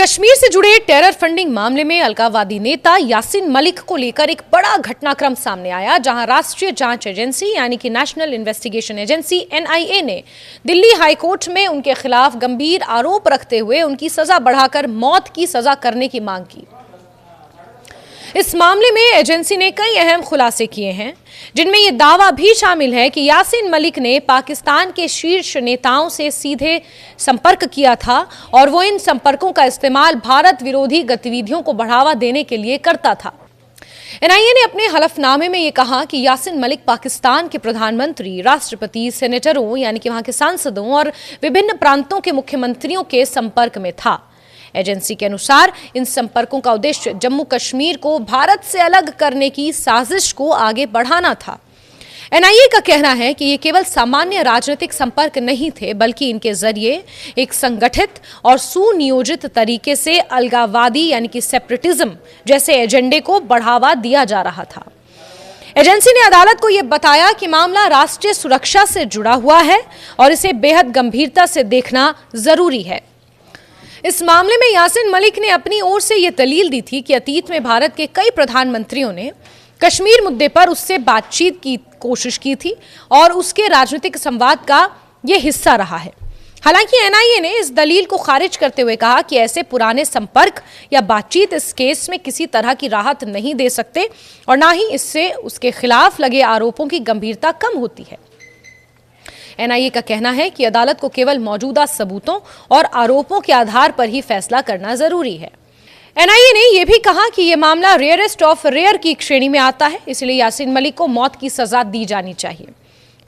कश्मीर से जुड़े terror funding मामले में अलगाववादी नेता यासीन मलिक को लेकर एक बड़ा घटनाक्रम सामने आया, जहां राष्ट्रीय जांच एजेंसी यानी कि नेशनल इन्वेस्टिगेशन एजेंसी एनआईए ने दिल्ली हाईकोर्ट में उनके खिलाफ गंभीर आरोप रखते हुए उनकी सजा बढ़ाकर मौत की सजा करने की मांग की। इस मामले में एजेंसी ने कई अहम खुलासे किए हैं, जिनमें यह दावा भी शामिल है कि यासीन मलिक ने पाकिस्तान के शीर्ष नेताओं से सीधे संपर्क किया था और वो इन संपर्कों का इस्तेमाल भारत विरोधी गतिविधियों को बढ़ावा देने के लिए करता था। एनआईए ने अपने हलफनामे में यह कहा कि यासीन मलिक पाकिस्तान के प्रधानमंत्री, राष्ट्रपति, सेनेटरों यानी कि वहां के सांसदों और विभिन्न प्रांतों के मुख्यमंत्रियों के संपर्क में था। एजेंसी के अनुसार इन संपर्कों का उद्देश्य जम्मू कश्मीर को भारत से अलग करने की साजिश को आगे बढ़ाना था। एनआईए का कहना है कि ये केवल सामान्य राजनीतिक संपर्क नहीं थे, बल्कि इनके जरिए एक संगठित और सुनियोजित तरीके से अलगाववादी यानी कि सेपरेटिज्म जैसे एजेंडे को बढ़ावा दिया जा रहा था। एजेंसी ने अदालत को यह बताया कि मामला राष्ट्रीय सुरक्षा से जुड़ा हुआ है और इसे बेहद गंभीरता से देखना जरूरी है। इस मामले में यासीन मलिक ने अपनी ओर से यह दलील दी थी कि अतीत में भारत के कई प्रधानमंत्रियों ने कश्मीर मुद्दे पर उससे बातचीत की कोशिश की थी और उसके राजनीतिक संवाद का यह हिस्सा रहा है। हालांकि एनआईए ने इस दलील को खारिज करते हुए कहा कि ऐसे पुराने संपर्क या बातचीत इस केस में किसी तरह की राहत नहीं दे सकते और ना ही इससे उसके खिलाफ लगे आरोपों की गंभीरता कम होती है। एनआईए का कहना है कि अदालत को केवल मौजूदा सबूतों और आरोपों के आधार पर ही फैसला करना जरूरी है। एनआईए ने यह भी कहा कि यह मामला रेयरेस्ट ऑफ रेयर की श्रेणी में आता है, इसलिए यासीन मलिक को मौत की सजा दी जानी चाहिए।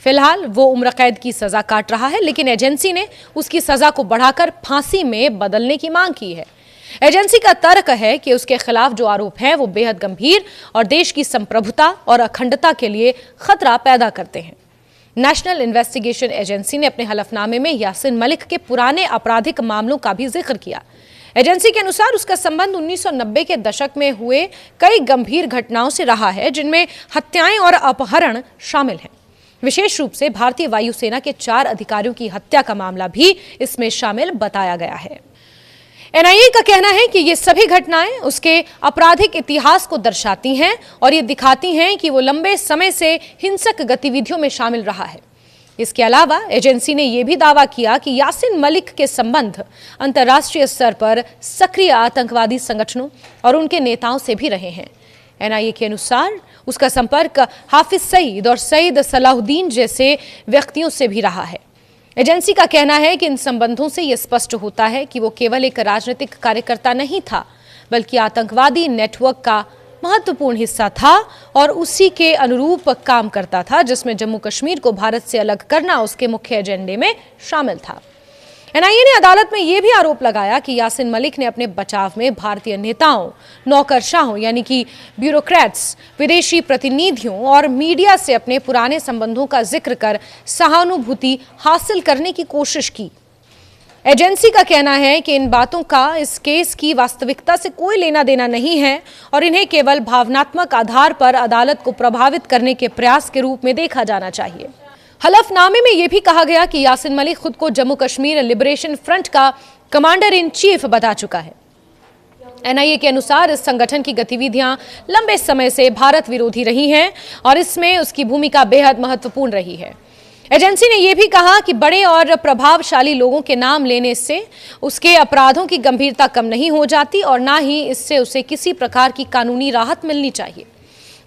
फिलहाल वो उम्र कैद की सजा काट रहा है, लेकिन एजेंसी ने उसकी सजा को बढ़ाकर फांसी में बदलने की मांग की है। एजेंसी का तर्क है कि उसके खिलाफ जो आरोप हैं वो बेहद गंभीर और देश की संप्रभुता और अखंडता के लिए खतरा पैदा करते हैं। नेशनल इन्वेस्टिगेशन एजेंसी ने अपने हलफनामे में यासीन मलिक के पुराने आपराधिक मामलों का भी जिक्र किया। एजेंसी के अनुसार उसका संबंध 1990 के दशक में हुए कई गंभीर घटनाओं से रहा है, जिनमें हत्याएं और अपहरण शामिल हैं। विशेष रूप से भारतीय वायुसेना के 4 अधिकारियों की हत्या का मामला भी इसमें शामिल बताया गया है। एनआईए का कहना है कि ये सभी घटनाएं उसके आपराधिक इतिहास को दर्शाती हैं और ये दिखाती हैं कि वो लंबे समय से हिंसक गतिविधियों में शामिल रहा है। इसके अलावा एजेंसी ने यह भी दावा किया कि यासीन मलिक के संबंध अंतर्राष्ट्रीय स्तर पर सक्रिय आतंकवादी संगठनों और उनके नेताओं से भी रहे हैं। एनआईए के अनुसार उसका संपर्क हाफिज सईद और सईद सलाहुद्दीन जैसे व्यक्तियों से भी रहा है। एजेंसी का कहना है कि इन संबंधों से यह स्पष्ट होता है कि वो केवल एक राजनीतिक कार्यकर्ता नहीं था, बल्कि आतंकवादी नेटवर्क का महत्वपूर्ण हिस्सा था और उसी के अनुरूप काम करता था, जिसमें जम्मू कश्मीर को भारत से अलग करना उसके मुख्य एजेंडे में शामिल था। एनआईए ने अदालत में यह भी आरोप लगाया कि यासीन मलिक ने अपने बचाव में भारतीय नेताओं, नौकरशाहों यानी कि ब्यूरोक्रेट्स, विदेशी प्रतिनिधियों और मीडिया से अपने पुराने संबंधों का जिक्र कर सहानुभूति हासिल करने की कोशिश की। एजेंसी का कहना है कि इन बातों का इस केस की वास्तविकता से कोई लेना देना नहीं है और इन्हें केवल भावनात्मक आधार पर अदालत को प्रभावित करने के प्रयास के रूप में देखा जाना चाहिए। हलफनामे में यह भी कहा गया कि यासीन मलिक खुद को जम्मू कश्मीर लिबरेशन फ्रंट का कमांडर इन चीफ बता चुका है। एनआईए के अनुसार इस संगठन की गतिविधियां लंबे समय से भारत विरोधी रही हैं और इसमें उसकी भूमिका बेहद महत्वपूर्ण रही है। एजेंसी ने यह भी कहा कि बड़े और प्रभावशाली लोगों के नाम लेने से उसके अपराधों की गंभीरता कम नहीं हो जाती और ना ही इससे उसे किसी प्रकार की कानूनी राहत मिलनी चाहिए।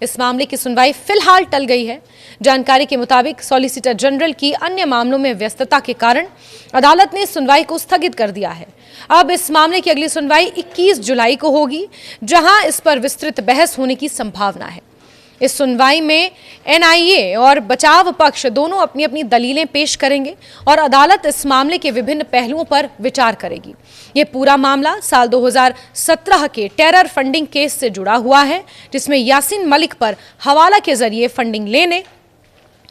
इस मामले की सुनवाई फिलहाल टल गई है। जानकारी के मुताबिक सॉलिसिटर जनरल की अन्य मामलों में व्यस्तता के कारण अदालत ने सुनवाई को स्थगित कर दिया है। अब इस मामले की अगली सुनवाई 21 जुलाई को होगी, जहां इस पर विस्तृत बहस होने की संभावना है। इस सुनवाई में एनआईए और बचाव पक्ष दोनों अपनी अपनी दलीलें पेश करेंगे और अदालत इस मामले के विभिन्न पहलुओं पर विचार करेगी। ये पूरा मामला साल 2017 के टेरर फंडिंग केस से जुड़ा हुआ है, जिसमें यासीन मलिक पर हवाला के जरिए फंडिंग लेने,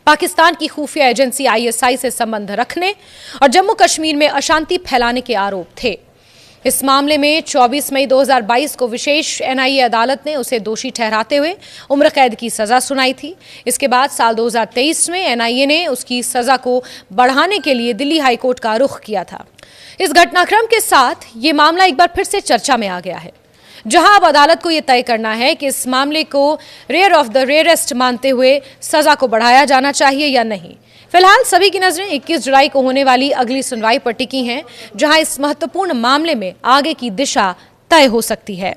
पाकिस्तान की खुफिया एजेंसी आईएसआई से संबंध रखने और जम्मू कश्मीर में अशांति फैलाने के आरोप थे। इस मामले में 24 मई 2022 को विशेष एनआईए अदालत ने उसे दोषी ठहराते हुए उम्र कैद की सजा सुनाई थी। इसके बाद साल 2023 में एनआईए ने उसकी सजा को बढ़ाने के लिए दिल्ली हाईकोर्ट का रुख किया था। इस घटनाक्रम के साथ ये मामला एक बार फिर से चर्चा में आ गया है, जहां अब अदालत को यह तय करना है कि इस मामले को रेयर ऑफ द रेयरेस्ट मानते हुए सजा को बढ़ाया जाना चाहिए या नहीं। फिलहाल सभी की नजरें 21 जुलाई को होने वाली अगली सुनवाई पर टिकी हैं, जहां इस महत्वपूर्ण मामले में आगे की दिशा तय हो सकती है।